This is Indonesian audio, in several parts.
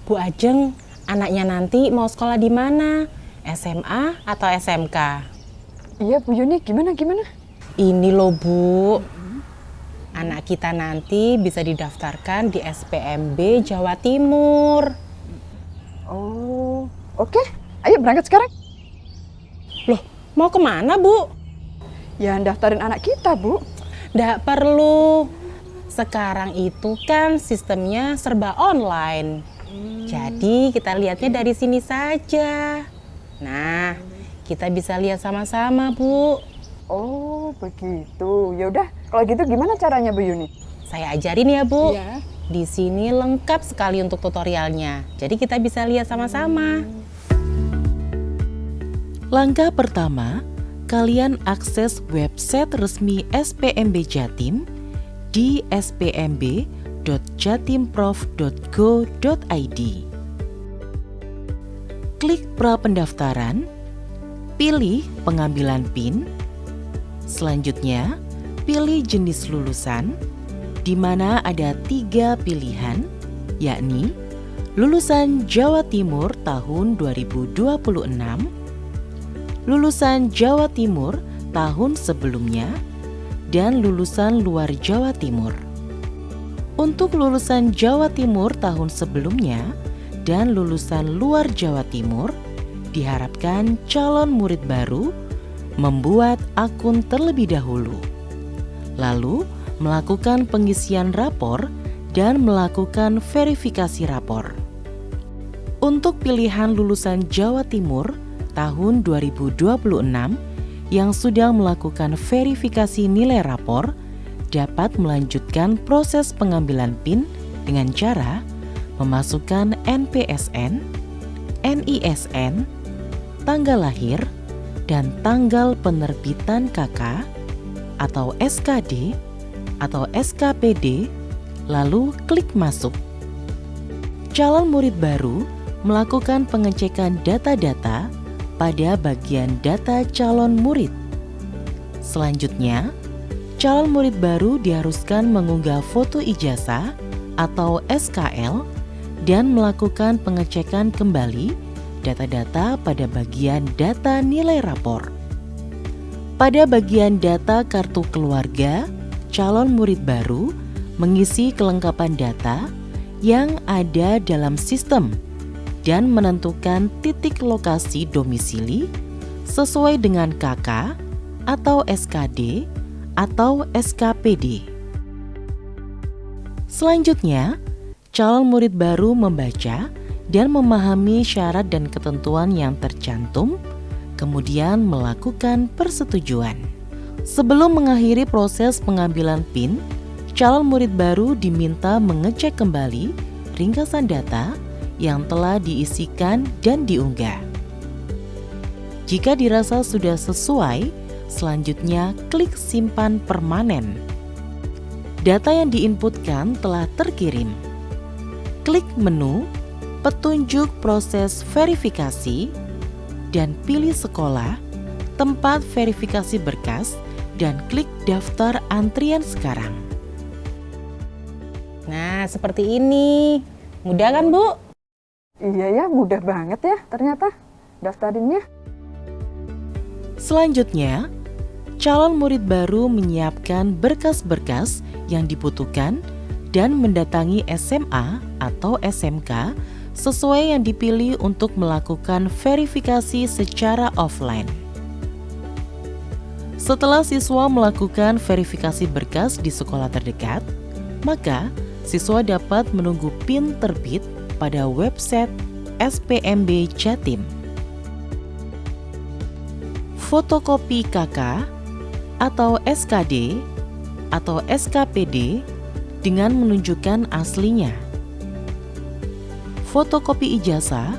Bu Ajeng, anaknya nanti mau sekolah di mana? SMA atau SMK? Iya Bu Yuni, gimana? Ini loh Bu, anak kita nanti bisa didaftarkan di SPMB Jawa Timur. Oh, oke. Ayo berangkat sekarang. Loh, mau kemana Bu? Ya daftarin anak kita Bu. Nggak perlu. Sekarang itu kan sistemnya serba online. Jadi kita lihatnya dari sini saja. Nah, kita bisa lihat sama-sama Bu. Oh begitu. Ya udah, kalau gitu gimana caranya Bu Yuni? Saya ajarin ya Bu. Iya. Di sini lengkap sekali untuk tutorialnya. Jadi kita bisa lihat sama-sama. Langkah pertama, kalian akses website resmi SPMB Jatim di spmb.jatimprof.go.id. Klik pra pendaftaran, pilih pengambilan PIN. Selanjutnya, pilih jenis lulusan, di mana ada 3 pilihan, yakni lulusan Jawa Timur tahun 2026, lulusan Jawa Timur tahun sebelumnya, dan lulusan luar Jawa Timur. Untuk lulusan Jawa Timur tahun sebelumnya dan lulusan luar Jawa Timur, diharapkan calon murid baru membuat akun terlebih dahulu, lalu melakukan pengisian rapor dan melakukan verifikasi rapor. Untuk pilihan lulusan Jawa Timur tahun 2026 yang sudah melakukan verifikasi nilai rapor dapat melanjutkan proses pengambilan PIN dengan cara memasukkan NPSN, NISN, tanggal lahir, dan tanggal penerbitan KK atau SKD atau SKPD, lalu klik masuk. Calon murid baru melakukan pengecekan data-data pada bagian data calon murid. Selanjutnya, calon murid baru diharuskan mengunggah foto ijazah atau SKL dan melakukan pengecekan kembali data-data pada bagian data nilai rapor. Pada bagian data kartu keluarga, calon murid baru mengisi kelengkapan data yang ada dalam sistem dan menentukan titik lokasi domisili sesuai dengan KK atau SKD atau SKPD. Selanjutnya, calon murid baru membaca dan memahami syarat dan ketentuan yang tercantum, kemudian melakukan persetujuan. Sebelum mengakhiri proses pengambilan PIN, calon murid baru diminta mengecek kembali ringkasan data yang telah diisikan dan diunggah. Jika dirasa sudah sesuai, selanjutnya klik simpan permanen. Data yang diinputkan telah terkirim. Klik menu petunjuk proses verifikasi dan pilih sekolah, tempat verifikasi berkas, dan klik daftar antrian sekarang. Nah, seperti ini. Mudah kan, Bu? Iya ya, mudah banget ya ternyata daftarinnya. Selanjutnya, calon murid baru menyiapkan berkas-berkas yang dibutuhkan dan mendatangi SMA atau SMK sesuai yang dipilih untuk melakukan verifikasi secara offline. Setelah siswa melakukan verifikasi berkas di sekolah terdekat, maka siswa dapat menunggu PIN terbit pada website SPMB Jatim. Fotokopi KK atau SKD atau SKPD dengan menunjukkan aslinya. Fotokopi ijazah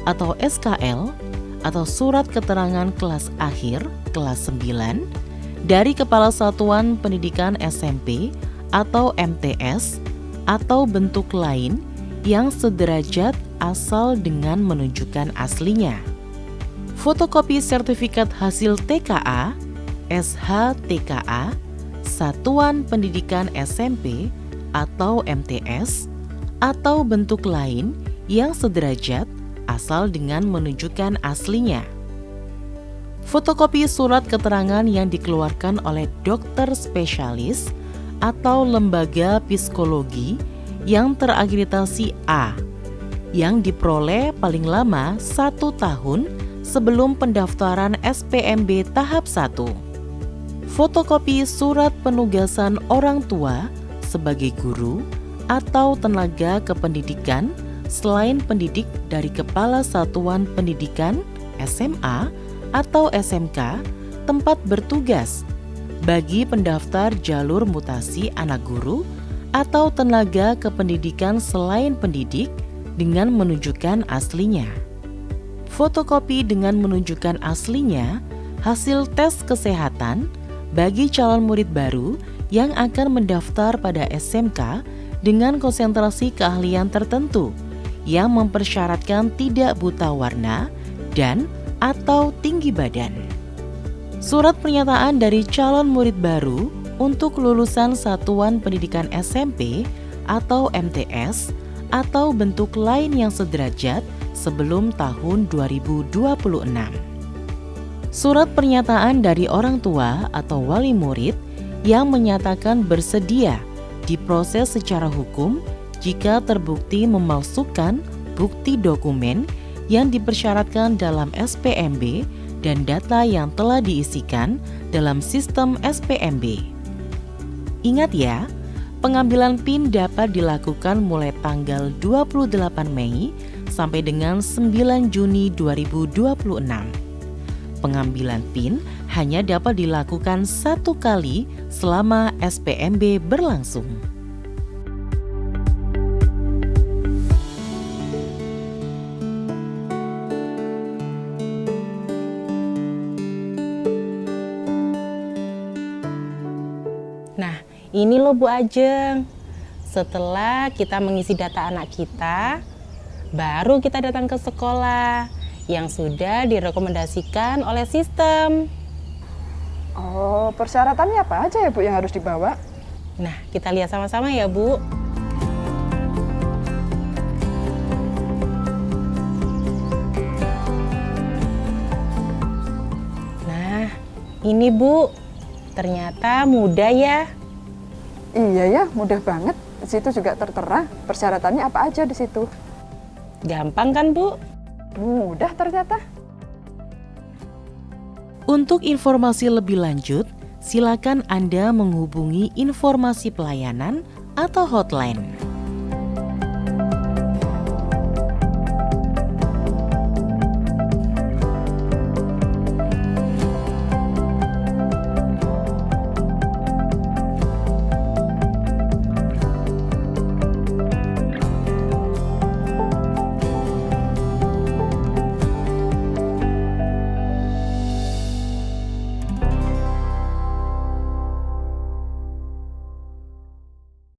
atau SKL atau surat keterangan kelas akhir kelas 9 dari Kepala Satuan Pendidikan SMP atau MTS atau bentuk lain yang sederajat asal dengan menunjukkan aslinya. Fotokopi sertifikat hasil TKA, SHTKA, Satuan Pendidikan SMP atau MTS, atau bentuk lain yang sederajat asal dengan menunjukkan aslinya. Fotokopi surat keterangan yang dikeluarkan oleh dokter spesialis atau lembaga psikologi yang terakreditasi A, yang diperoleh paling lama 1 tahun sebelum pendaftaran SPMB tahap 1. Fotokopi surat penugasan orang tua sebagai guru atau tenaga kependidikan selain pendidik dari Kepala Satuan Pendidikan SMA atau SMK tempat bertugas bagi pendaftar jalur mutasi anak guru atau tenaga kependidikan selain pendidik dengan menunjukkan aslinya. Fotokopi dengan menunjukkan aslinya hasil tes kesehatan bagi calon murid baru yang akan mendaftar pada SMK dengan konsentrasi keahlian tertentu yang mempersyaratkan tidak buta warna dan atau tinggi badan. Surat pernyataan dari calon murid baru untuk lulusan satuan pendidikan SMP atau MTS atau bentuk lain yang sederajat sebelum tahun 2026. Surat pernyataan dari orang tua atau wali murid yang menyatakan bersedia diproses secara hukum jika terbukti memalsukan bukti dokumen yang dipersyaratkan dalam SPMB dan data yang telah diisikan dalam sistem SPMB. Ingat ya, pengambilan PIN dapat dilakukan mulai tanggal 28 Mei sampai dengan 9 Juni 2026. Pengambilan PIN hanya dapat dilakukan 1 kali selama SPMB berlangsung. Nah, ini loh Bu Ajeng. Setelah kita mengisi data anak kita, baru kita datang ke sekolah yang sudah direkomendasikan oleh sistem. Oh, persyaratannya apa aja ya Bu yang harus dibawa? Nah, kita lihat sama-sama ya Bu. Nah, ini Bu, ternyata mudah ya. Iya ya, mudah banget. Di situ juga tertera persyaratannya apa aja di situ. Gampang kan Bu? Mudah ternyata. Untuk informasi lebih lanjut, silakan Anda menghubungi informasi pelayanan atau hotline